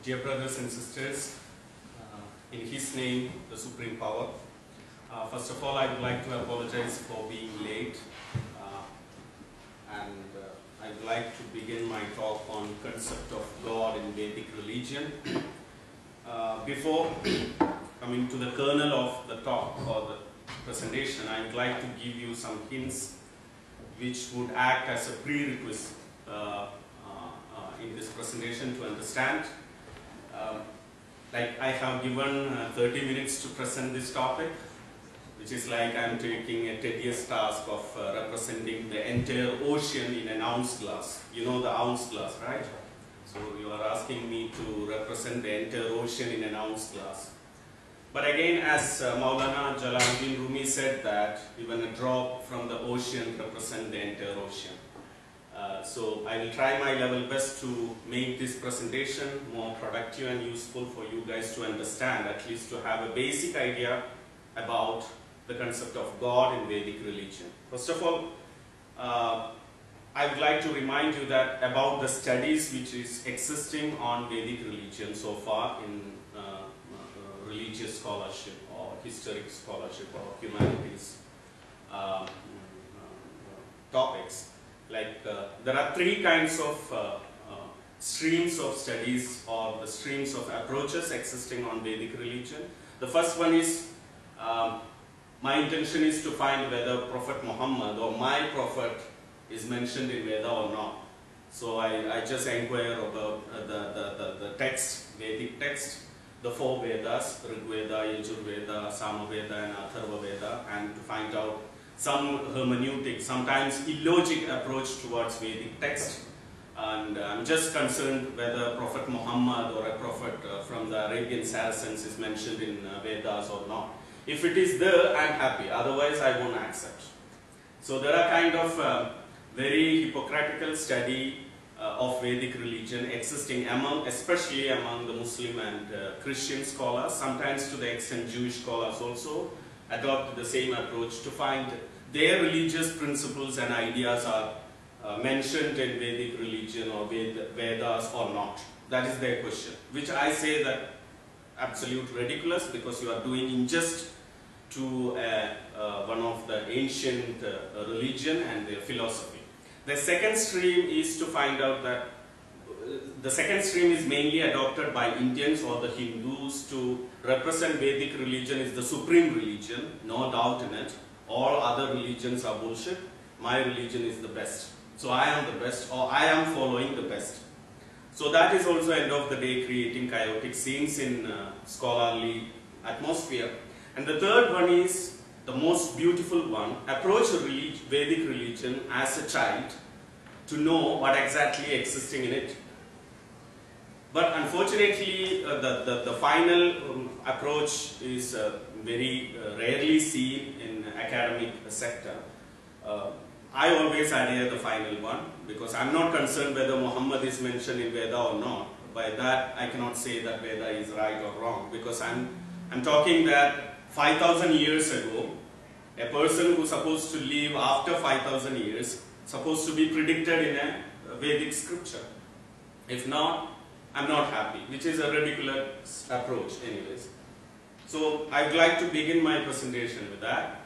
Dear brothers and sisters, in His name, the Supreme Power. First of all, I would like to apologize for being late, and I would like to begin my talk on concept of God in Vedic religion. Before coming to the kernel of the talk or the presentation, I would like to give you some hints which would act as a prerequisite in this presentation to understand. Like I have given 30 minutes to present this topic, which is like I am taking a tedious task of representing the entire ocean in an ounce glass. You know the ounce glass, right? So you are asking me to represent the entire ocean in an ounce glass. But again, as Maulana Jalaluddin Rumi said that even a drop from the ocean represents the entire ocean. So I will try my level best to make this presentation more productive and useful for you guys to understand, at least to have a basic idea about the concept of God in Vedic religion. First of all, I would like to remind you that about the studies which is existing on Vedic religion so far in religious scholarship or historic scholarship or humanities topics. Like there are three kinds of streams of studies or the streams of approaches existing on Vedic religion. The first one is, my intention is to find whether Prophet Muhammad or my prophet is mentioned in Veda or not. So I just inquire about the text, Vedic text, the four Vedas, Rig Veda, Yajur Veda, Sama Veda and Atharva Veda, and to find out some hermeneutic, sometimes illogic approach towards Vedic text. And I'm just concerned whether Prophet Muhammad or a prophet from the Arabian Saracens is mentioned in Vedas or not. If it is there, I'm happy, otherwise I won't accept. So there are kind of very hypocritical study of Vedic religion existing among, especially among the Muslim and Christian scholars, sometimes to the extent Jewish scholars also adopt the same approach to find their religious principles and ideas are mentioned in Vedic religion or Vedas or not. That is their question, which I say that absolute ridiculous, because you are doing injustice to one of the ancient religion and their philosophy. The second stream is to find out that the second stream is mainly adopted by Indians or the Hindus to represent Vedic religion is the supreme religion, no doubt in it. All other religions are bullshit. My religion is the best. So I am the best, or I am following the best. So that is also end of the day creating chaotic scenes in scholarly atmosphere. And the third one is the most beautiful one, approach Vedic religion as a child to know what exactly existing in it. But unfortunately, the final approach is very rarely seen in academic sector. I always adhere the final one, because I'm not concerned whether Muhammad is mentioned in Veda or not. By that, I cannot say that Veda is right or wrong, because I'm talking that 5,000 years ago, a person who's supposed to live after 5,000 years supposed to be predicted in a Vedic scripture. If not, I'm not happy, which is a ridiculous approach anyways. So I'd like to begin my presentation with that.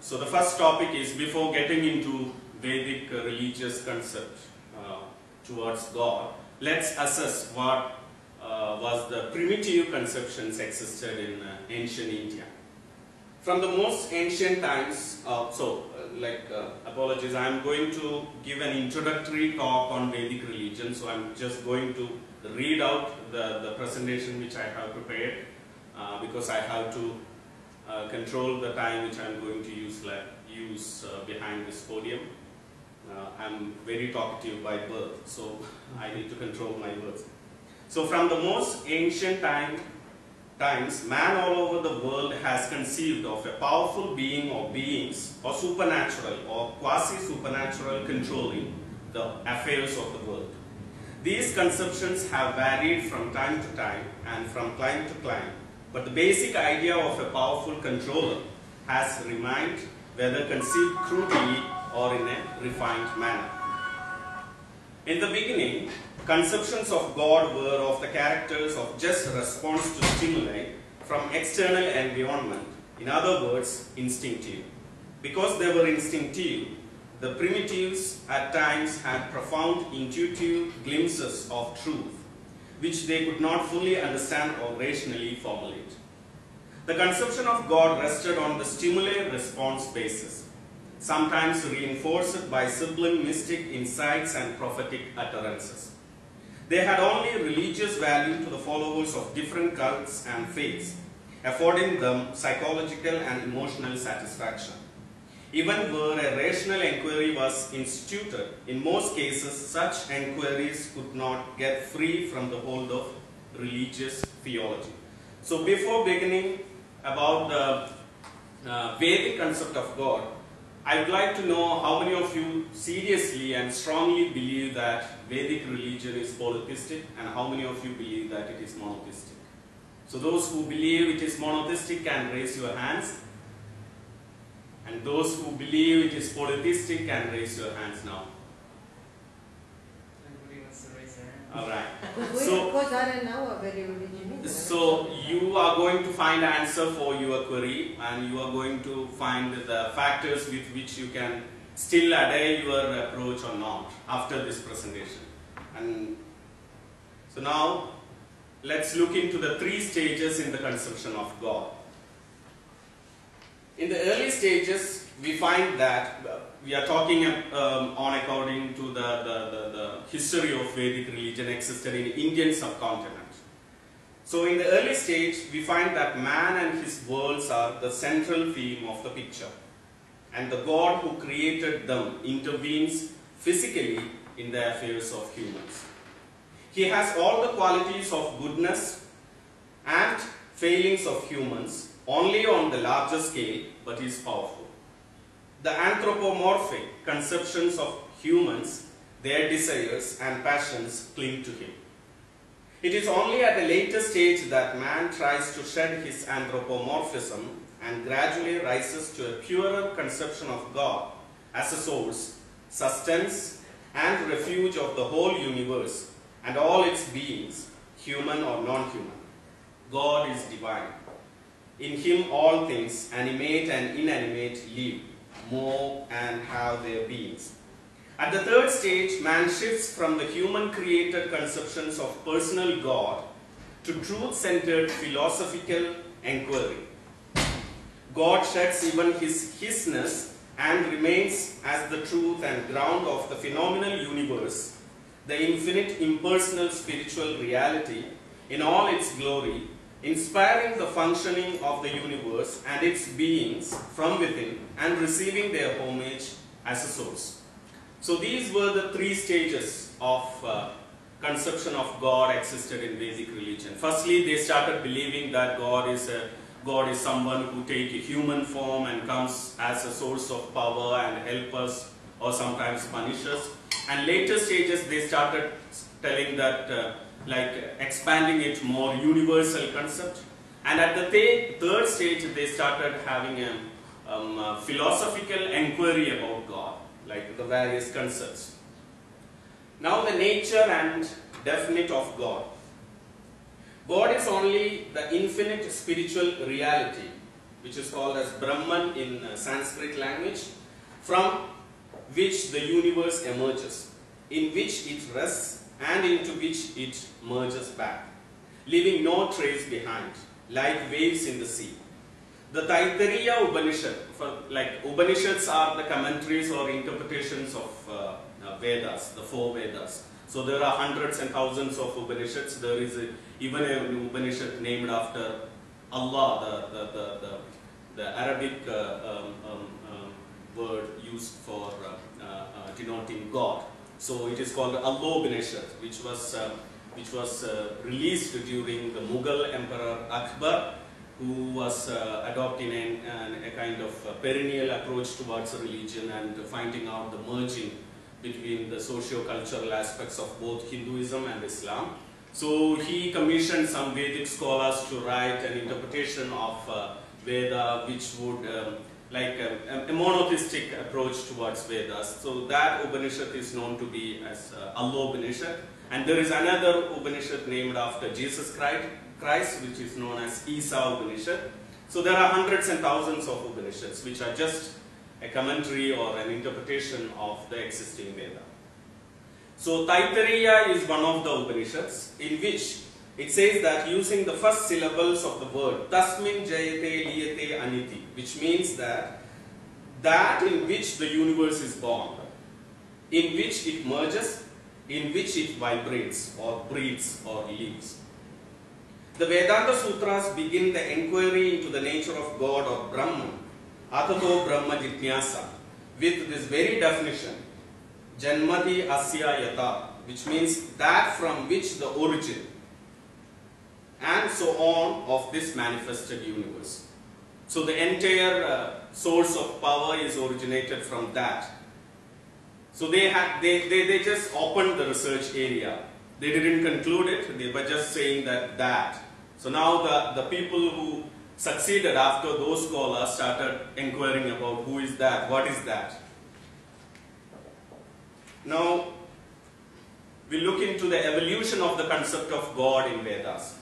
So the first topic is, before getting into Vedic religious concept towards God, let's assess what was the primitive conceptions existed in ancient India. From the most ancient times, apologies, I'm going to give an introductory talk on Vedic religion, so I'm just going to read out the presentation which I have prepared, because I have to control the time which I'm going to use behind this podium. I'm very talkative by birth, so I need to control my words. So from the most ancient times, man all over the world has conceived of a powerful being or beings, or supernatural or quasi-supernatural controlling the affairs of the world. These conceptions have varied from time to time and from clime to clime, but the basic idea of a powerful controller has remained, whether conceived crudely or in a refined manner. In the beginning, conceptions of God were of the characters of just response to stimuli from external environment, in other words, instinctive. Because they were instinctive, the primitives at times had profound intuitive glimpses of truth, which they could not fully understand or rationally formulate. The conception of God rested on the stimuli-response basis, sometimes reinforced by sublime mystic insights and prophetic utterances. They had only religious value to the followers of different cults and faiths, affording them psychological and emotional satisfaction. Even where a rational inquiry was instituted, in most cases such inquiries could not get free from the hold of religious theology. So before beginning about the Vedic concept of God, I would like to know how many of you seriously and strongly believe that Vedic religion is polytheistic, and how many of you believe that it is monotheistic. So those who believe it is monotheistic can raise your hands, and those who believe it is polytheistic can raise your hands now. Everybody wants to raise their hand. Alright. So you are going to find answer for your query, and you are going to find the factors with which you can still adhere your approach or not after this presentation. And so now let's look into the three stages in the conception of God. In the early stages, we find that we are talking on according to the history of Vedic religion existed in Indian subcontinent. So in the early stage, we find that man and his worlds are the central theme of the picture, and the God who created them intervenes physically in the affairs of humans. He has all the qualities of goodness and failings of humans, only on the larger scale, but is powerful. The anthropomorphic conceptions of humans, their desires and passions cling to him. It is only at a later stage that man tries to shed his anthropomorphism and gradually rises to a purer conception of God as a source, sustenance, and refuge of the whole universe and all its beings, human or non-human. God is divine. In him all things, animate and inanimate, live, move, and have their beings. At the third stage, man shifts from the human-created conceptions of personal God to truth-centered philosophical inquiry. God sheds even his hisness and remains as the truth and ground of the phenomenal universe, the infinite impersonal spiritual reality in all its glory, inspiring the functioning of the universe and its beings from within and receiving their homage as a source. So these were the three stages of conception of God existed in Vedic religion. Firstly, they started believing that God is someone who takes a human form and comes as a source of power and help us or sometimes punish us. And later stages, they started telling that expanding it more universal concept. And at the third stage, they started having a philosophical inquiry about God, like the various concepts. Now the nature and definite of God. God is only the infinite spiritual reality, which is called as Brahman in Sanskrit language, from which the universe emerges, in which it rests and into which it merges back, leaving no trace behind, like waves in the sea. The Taittiriya Upanishad, Upanishads are the commentaries or interpretations of Vedas, the four Vedas. So there are hundreds and thousands of Upanishads. There is even an Upanishad named after Allah, the Arabic word used for denoting God. So it is called Allah Upanishad, which was released during the Mughal Emperor Akbar, who was adopting a kind of perennial approach towards religion and finding out the merging between the socio-cultural aspects of both Hinduism and Islam. So he commissioned some Vedic scholars to write an interpretation of Veda which would like a monotheistic approach towards Vedas. So that Upanishad is known to be as Allo Upanishad. And there is another Upanishad named after Jesus Christ, which is known as Isa Upanishad. So there are hundreds and thousands of Upanishads, which are just a commentary or an interpretation of the existing Veda. So Taittiriya is one of the Upanishads in which it says that using the first syllables of the word Tasmin Jayate Liyate Aniti, which means that in which the universe is born, in which it merges, in which it vibrates or breathes or lives. The Vedanta Sutras begin the inquiry into the nature of God or Brahman, Atato Brahma Jitnyasa, with this very definition, Janmati Asya Yata, which means that from which the origin, and so on, of this manifested universe. So the entire source of power is originated from that. So they just opened the research area. They didn't conclude it, they were just saying that. So now the people who succeeded after those scholars started inquiring about who is that, what is that. Now we look into the evolution of the concept of God in Vedas.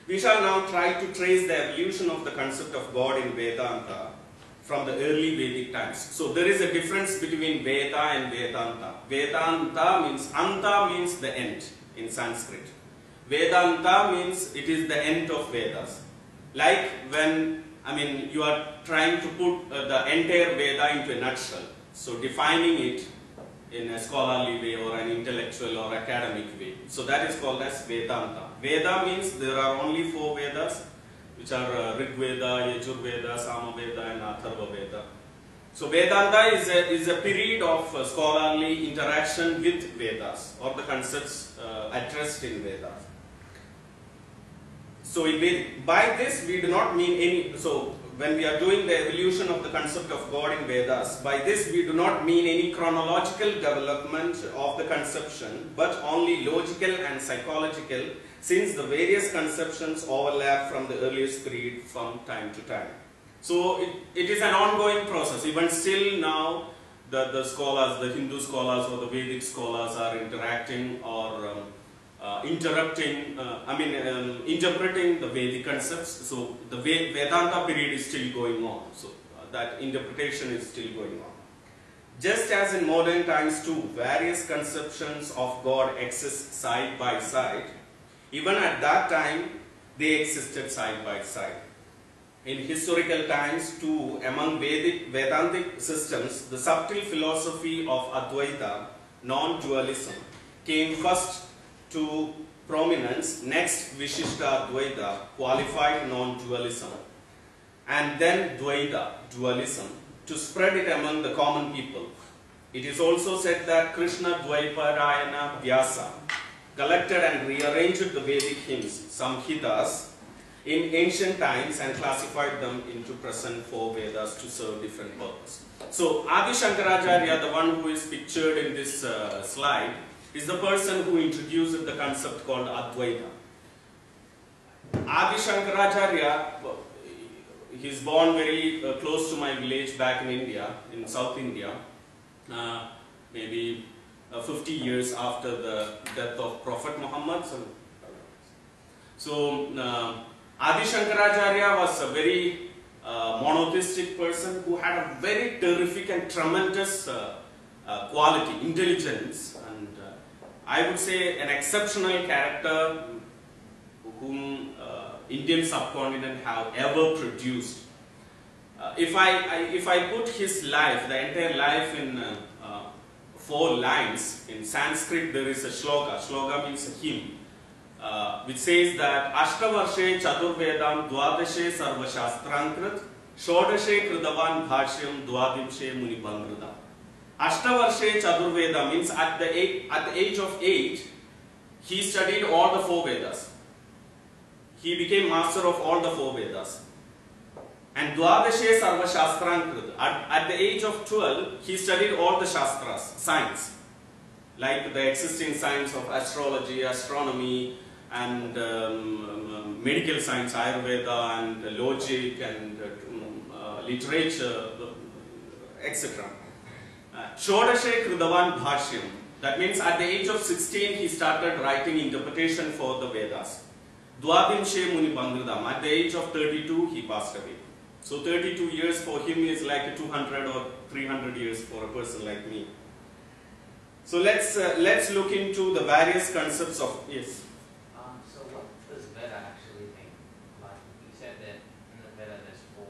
We shall now try to trace the evolution of the concept of God in Vedanta from the early Vedic times. So there is a difference between Veda and Vedanta. Vedanta means, Anta means the end in Sanskrit. Vedanta means it is the end of Vedas. Like when, you are trying to put the entire Veda into a nutshell. So defining it in a scholarly way or an intellectual or academic way. So that is called as Vedanta. Veda means there are only 4 Vedas, which are Rig Veda, Yajur Veda, Sama Veda and Atharva Veda. So Vedanta is a period of scholarly interaction with Vedas or the concepts addressed in Vedas. So by this we do not mean any, so when we are doing the evolution of the concept of God in Vedas, by this we do not mean any chronological development of the conception, but only logical and psychological, since the various conceptions overlap from the earliest period from time to time. So it is an ongoing process. Even still now, the scholars, the Hindu scholars or the Vedic scholars are interacting or interpreting the Vedic concepts. So the Vedanta period is still going on. So that interpretation is still going on. Just as in modern times too, various conceptions of God exist side by side. Even at that time, they existed side by side. In historical times too, among Vedantic systems, the subtle philosophy of Advaita, non-dualism, came first to prominence, next Vishishta Advaita, qualified non-dualism, and then Dvaita, dualism, to spread it among the common people. It is also said that Krishna Dvaiparayana Vyasa collected and rearranged the Vedic hymns, Samhitas, in ancient times and classified them into present 4 Vedas to serve different purposes. So Adi Shankaracharya, the one who is pictured in this slide, is the person who introduced the concept called Advaita. Adi Shankaracharya, he is born very close to my village back in India, in South India, maybe 50 years after the death of Prophet Muhammad. So Adi Shankaracharya was a very monotheistic person who had a very terrific and tremendous quality, intelligence, and I would say an exceptional character whom Indian subcontinent have ever produced. If I put his life, the entire life in 4 lines, in Sanskrit there is a shloka. Shloka means a hymn, which says that Ashtavarshe Chaturvedam Dwadashe Sarvashastrankrit Shodashe Kridavan Bhashyam Dwadimshe Munibandrida. Ashtavarshe Chaturveda means at the age of 8, he studied all the 4 Vedas. He became master of all the 4 Vedas. And Dwadashe Sarva Shastrankrit, at the age of 12, he studied all the Shastras, science, like the existing science of astrology, astronomy, and medical science, Ayurveda, and logic, and literature, etc. Shodashe Kridavan Bhashyam. That means at the age of 16 he started writing interpretation for the Vedas. Dwadimshe Muni Bangradam. At the age of 32 he passed away. So 32 years for him is like 200 or 300 years for a person like me. So let's look into the various concepts of yes. So what does Veda actually mean? Like you said that in the Veda there's 4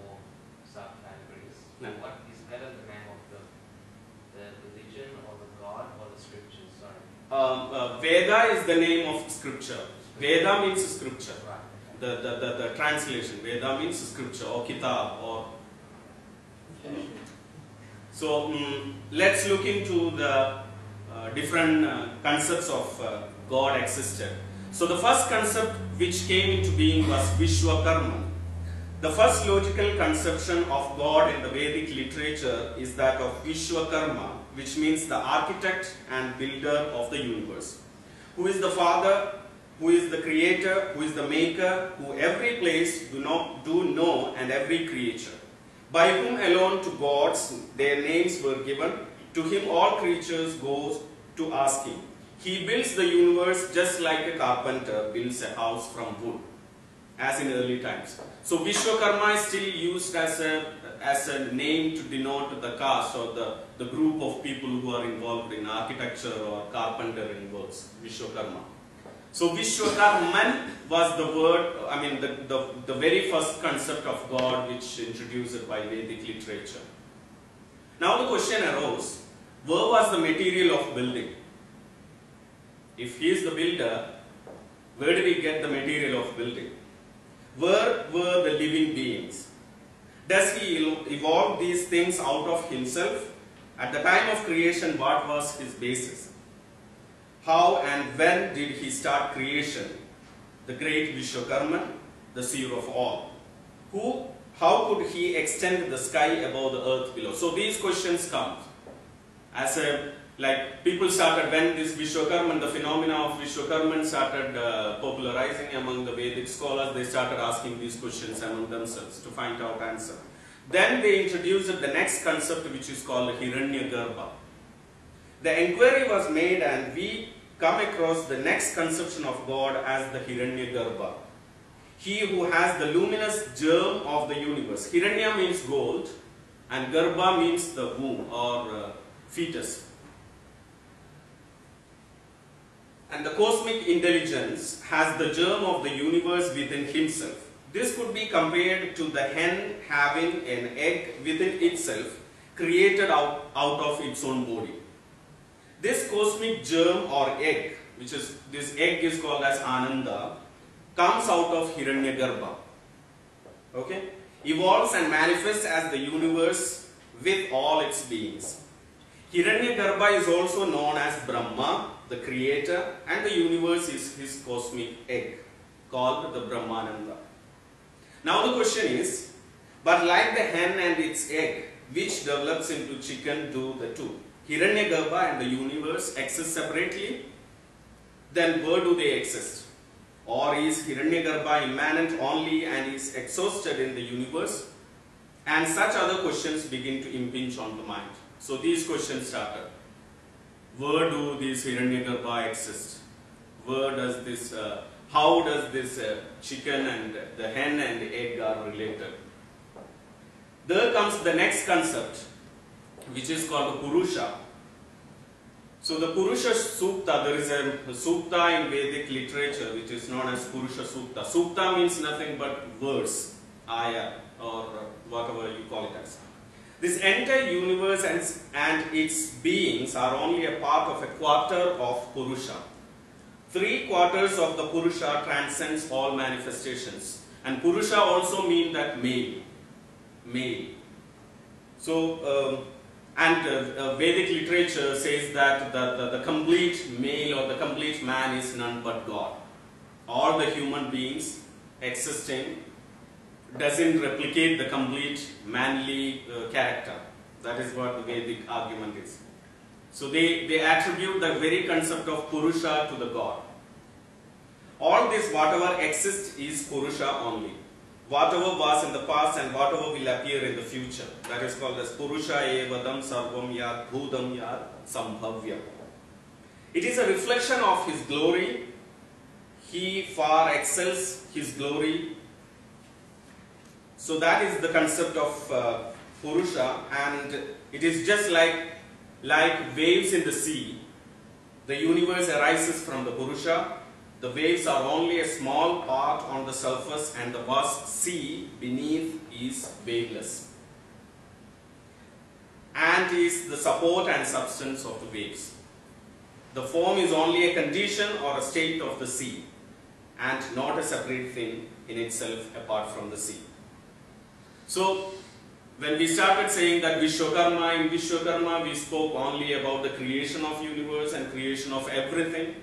subcategories. No. What is Veda the name of the religion or the god or the scriptures? Sorry. Veda is the name of scripture. Veda means scripture. Right. The translation. Veda means scripture or kitab or. So let's look into the different concepts of God existed. So the first concept which came into being was Vishwakarma. The first logical conception of God in the Vedic literature is that of Vishwakarma, which means the architect and builder of the universe. Who is the father, who is the creator, who is the maker, who every place do know and every creature. By whom alone to gods their names were given, to him all creatures goes to ask him. He builds the universe just like a carpenter builds a house from wood, as in early times. So Vishwakarma is still used as a name to denote the caste or the group of people who are involved in architecture or carpentering works, Vishwakarma. So Vishwakarman was the word, I mean the very first concept of God which introduced by Vedic literature. Now the question arose, where was the material of building? If he is the builder, where did he get the material of building? Where were the living beings? Does he evolve these things out of himself? At the time of creation, what was his basis? How and when did he start creation? The great Vishwakarman, the seer of all. How could he extend the sky above the earth below? So these questions come. Like people started, when this Vishwakarman, the phenomena of Vishwakarman started popularizing among the Vedic scholars, they started asking these questions among themselves to find out answer. Then they introduced the next concept which is called Hiranyagarbha. The inquiry was made and we come across the next conception of God as the Hiranyagarbha. He who has the luminous germ of the universe. Hiranya means gold and Garbha means the womb or fetus. And the cosmic intelligence has the germ of the universe within himself. This could be compared to the hen having an egg within itself, created out of its own body. This cosmic germ or egg, this egg is called as Ananda, comes out of Hiranyagarbha. Okay? Evolves and manifests as the universe with all its beings. Hiranyagarbha is also known as Brahma, the creator, and the universe is his cosmic egg, called the Brahmananda. Now the question is, but like the hen and its egg, which develops into chicken do the two? Hiranyagarbha and the universe exist separately? Then where do they exist? Or is Hiranyagarbha immanent only and is exhausted in the universe? And such other questions begin to impinge on the mind. So these questions started. Where do these Hiranyagarbha exist? Where does this, how does this chicken and the hen and the egg are related? There comes the next concept, which is called the Purusha. So the Purusha Sukta, there is a Sukta in Vedic literature which is known as Purusha Sukta. Sukta means nothing but verse, ayah, or whatever you call it as. This entire universe and its beings are only a part of a quarter of Purusha. 3/4 of the Purusha transcends all manifestations. And Purusha also means that male. Male. So, Vedic literature says that the complete male or the complete man is none but God. All the human beings existing doesn't replicate the complete manly character. That is what the Vedic argument is. So they attribute the very concept of Purusha to the God. All this, whatever exists, is Purusha only. whatever was in the past and whatever will appear in the future. That is called as Purusha Evadam Sarvam Yad Bhudam Yad Sambhavya. It is a reflection of his glory. He far excels his glory. So that is the concept of Purusha, and it is just like waves in the sea. The universe arises from the Purusha. The waves are only a small part on the surface, and the vast sea beneath is waveless and is the support and substance of the waves. The form is only a condition or a state of the sea and not a separate thing in itself apart from the sea. So when we started saying that Vishwakarma, in Vishwakarma we spoke only about the creation of universe and creation of everything.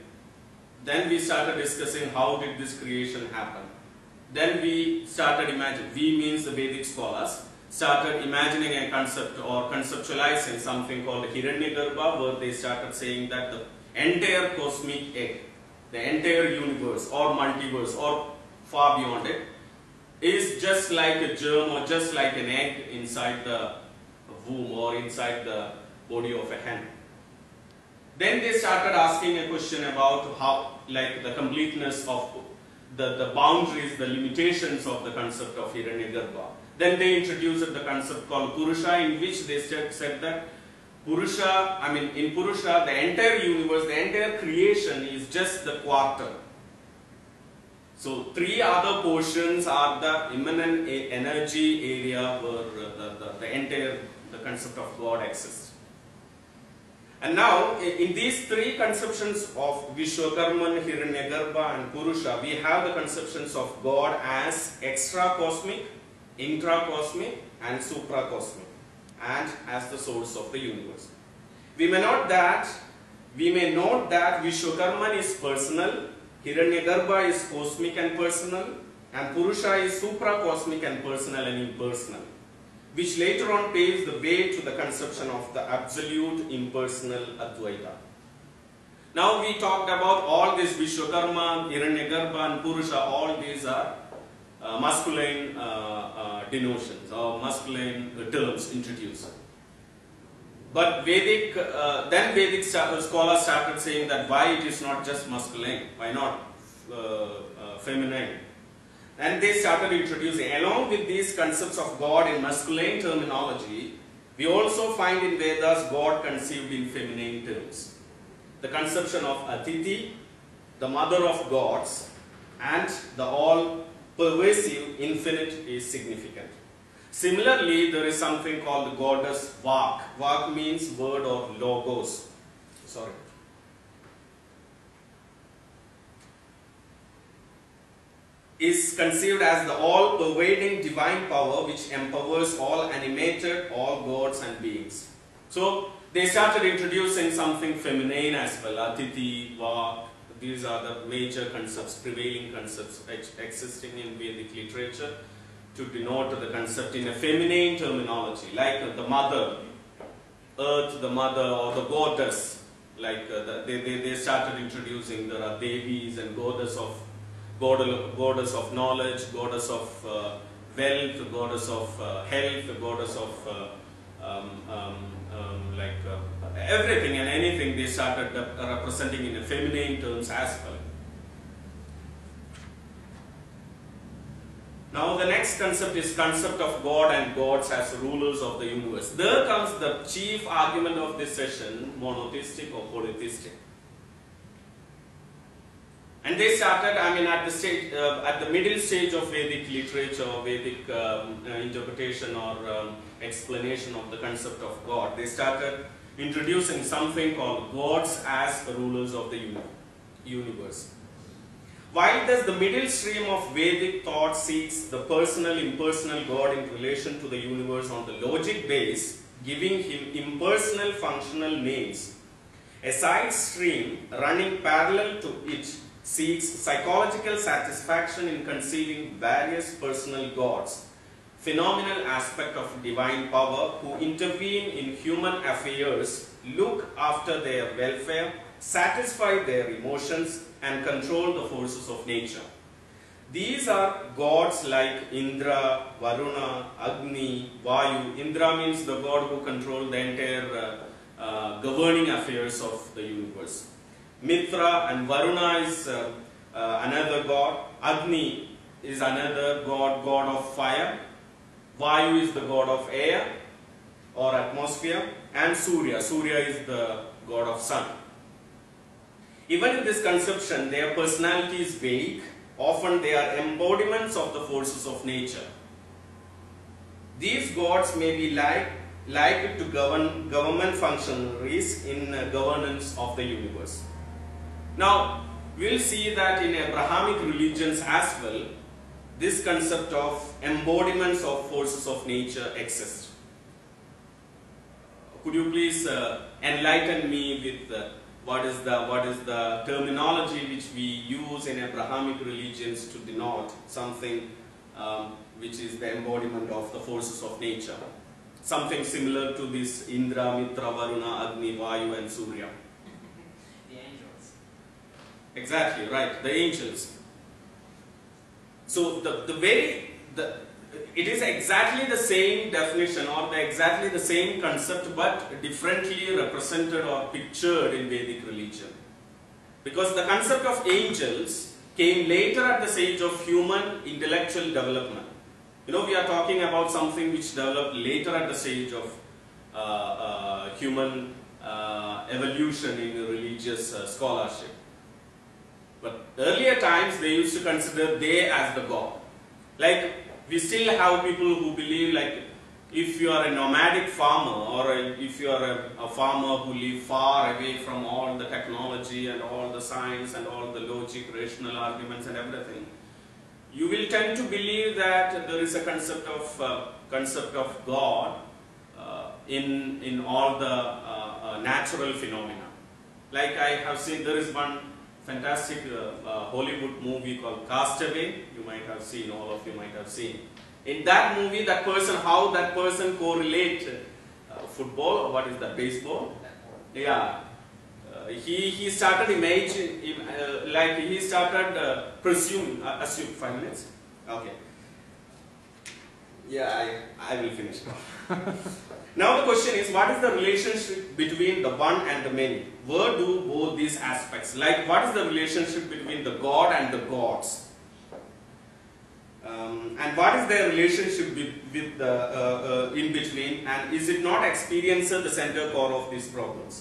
Then we started discussing how did this creation happen. Then we started imagining, we means the Vedic scholars, started imagining a concept or conceptualizing something called Hiranyagarbha, where they started saying that the entire cosmic egg, the entire universe or multiverse or far beyond it, is just like a germ or just like an egg inside the womb or inside the body of a hen. Then they started asking a question about how, like the completeness of the boundaries, the limitations of the concept of Hiranyagarbha. Then they introduced the concept called Purusha, in which they said that Purusha, in Purusha, the entire universe, the entire creation is just the quarter. So three other portions are the immanent energy area where the concept of God exists. And now, in these three conceptions of Vishwakarman, Hiranyagarbha and Purusha, we have the conceptions of God as extra-cosmic, intra-cosmic and supra-cosmic, and as the source of the universe. We may note that Vishwakarman is personal, Hiranyagarbha is cosmic and personal, and Purusha is supra-cosmic and personal and impersonal, which later on paves the way to the conception of the absolute impersonal Advaita. Now we talked about all this Vishwakarma, Hiranyagarbha and Purusha, all these are masculine denotions or masculine terms introduced. But Vedic scholars started saying that why it is not just masculine, why not feminine? And they started introducing, along with these concepts of God in masculine terminology, we also find in Vedas God conceived in feminine terms. The conception of Aditi, the mother of gods, and the all-pervasive infinite is significant. Similarly, there is something called the goddess Vak. Vak means word or logos. Sorry. Is conceived as the all-pervading divine power which empowers all animated, all gods and beings. So they started introducing something feminine as well, Aditi, Vak. These are the major concepts, prevailing concepts existing in Vedic literature to denote the concept in a feminine terminology, like the mother, earth, the mother, or the goddess. Like they started introducing the Devis and goddess of knowledge, goddess of wealth, goddess of health, goddess of everything and anything they started representing in a feminine terms as well. Now the next concept is concept of God and gods as rulers of the universe. There comes the chief argument of this session, monotheistic or polytheistic. And they started, at the middle stage of Vedic literature, Vedic interpretation or explanation of the concept of God, they started introducing something called gods as rulers of the universe. While thus the middle stream of Vedic thought seeks the personal, impersonal God in relation to the universe on the logic base, giving him impersonal functional names, a side stream running parallel to it seeks psychological satisfaction in conceiving various personal gods, phenomenal aspect of divine power who intervene in human affairs, look after their welfare, satisfy their emotions, and control the forces of nature. These are gods like Indra, Varuna, Agni, Vayu. Indra means the god who controls the entire governing affairs of the universe. Mitra and Varuna is another god. Agni is another god, god of fire. Vayu is the god of air or atmosphere. And Surya. Surya is the god of sun. Even in this conception, their personality is vague. Often they are embodiments of the forces of nature. These gods may be like to government functionaries in governance of the universe. Now, we will see that in Abrahamic religions as well, this concept of embodiments of forces of nature exists. Could you please enlighten me with what is the terminology which we use in Abrahamic religions to denote something which is the embodiment of the forces of nature? Something similar to this Indra, Mitra, Varuna, Agni, Vayu and Surya. The angels. Exactly, right, the angels. So it is exactly the same definition or exactly the same concept but differently represented or pictured in Vedic religion. Because the concept of angels came later at the stage of human intellectual development. You know, we are talking about something which developed later at the stage of human evolution in religious scholarship. But earlier times they used to consider they as the god. Like, we still have people who believe like if you are a nomadic farmer or if you are a farmer who live far away from all the technology and all the science and all the logic, rational arguments and everything, you will tend to believe that there is a concept of God in all the natural phenomena. Like I have seen, there is one fantastic Hollywood movie called Castaway. You might have seen, all of you might have seen. In that movie, how that person correlates football, or what is that, baseball? Yeah. He started imagining, like he started assume 5 minutes? Okay. Yeah, I will finish now. Now the question is, what is the relationship between the one and the many? Where do both these aspects, like what is the relationship between the God and the gods? And what is their relationship with the in between, and is it not experiencer the center core of these problems?